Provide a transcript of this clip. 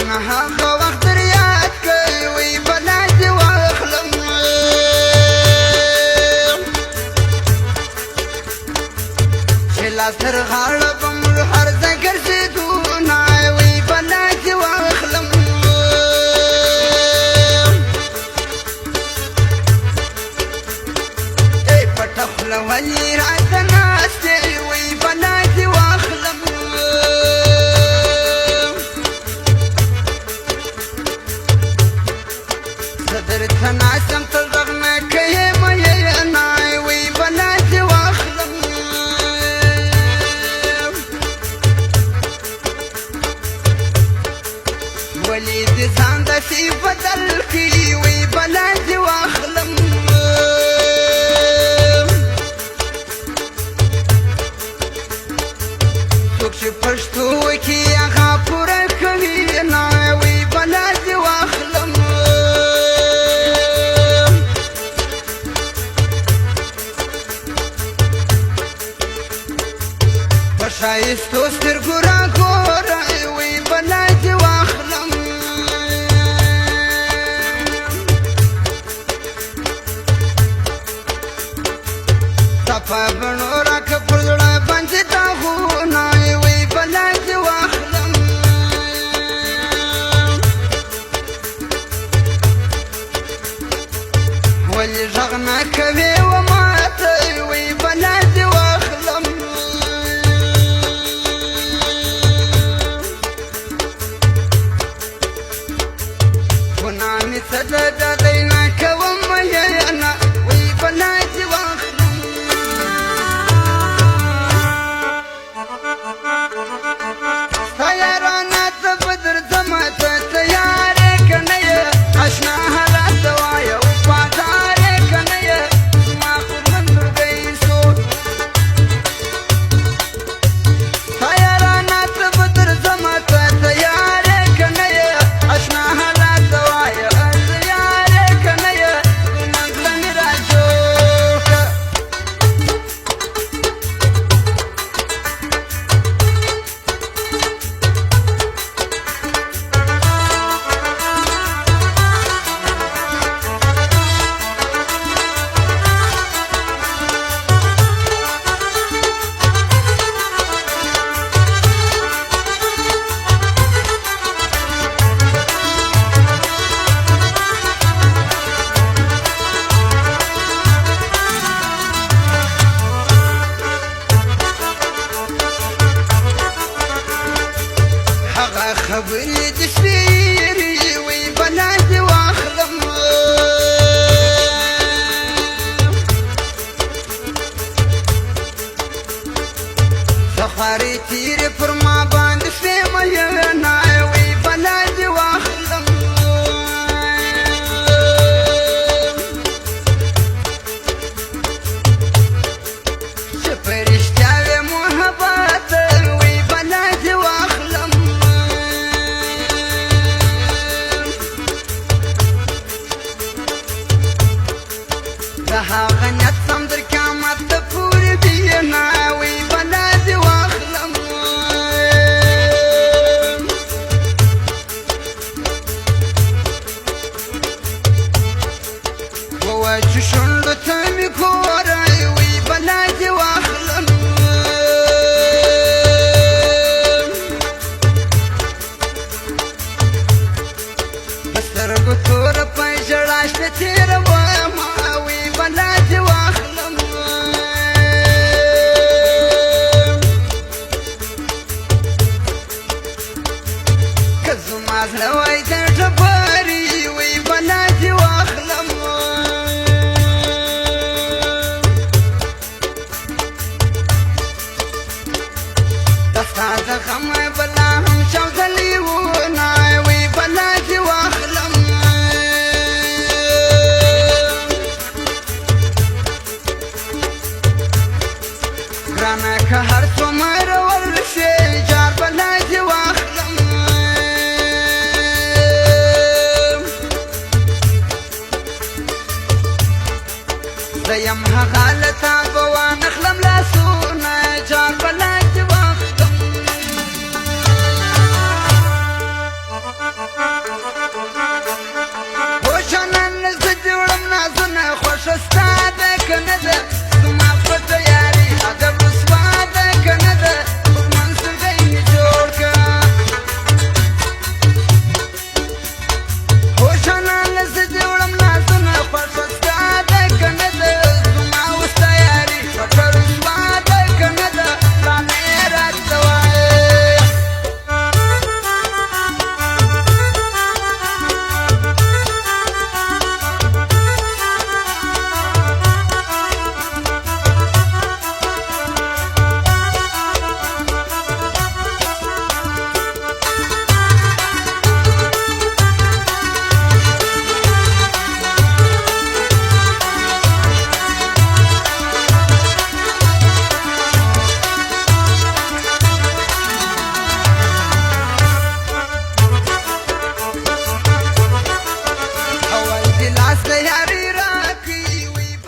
اشنا هغه وخت ریاد کوي وی بلاد واخلم چې لاس تر غاړه بم هر ځای ګرځېدونه وی بلاد واخلم ای پټه خوله ولې راته ناستې وی بلاد واخلم درته ناسم تل غږ نه کوې میینه وی بلاد واخلم ولې دې ځان داسې بدل کړي وی بلاد واخلم څوک چې پښتو وکړي هغه پوره کوي نه وی بلاد واخلم ښایستو سترګو راګوره وی بلاد واخلم ستا په بڼو راکه پر زړه باندې داغونه وی بلاد واخلم ولې غږ نه کوې و ماته وی بلاد واخلم ګناه مې څه ده ډډۍ نه کوم میینه وی بلاد واخلم ستا یارانه ته به درځمه ته تیار یې که نه یې اشنا حالات ته وایه وفادار یې که نه یې زما خورمن لرګی سو ستا یارانه ته به درځمه ته تیار یې که نه یې اشنا حالات ته وایه تیار یې که نه یې منزله مې را جوړ کړه هغه خبرې د سپېرې وی بلاد واخلم سفارې تېرې پر ما باندې شوې میینه وی بلاد واخلم چې په رښتیا وې محبت وی بلاد واخلم د هغه نیت سم در قیامت ته پورې بینه وی بلاد واخلم په وچو شونډو ته مې ګوره وی بلاد واخلم په سترګو توره په ژړا شپې تېرومه وی بلاد واخلم که زما زړه وای د ډبرې وی بلاد واخلم د ستا د غم بلا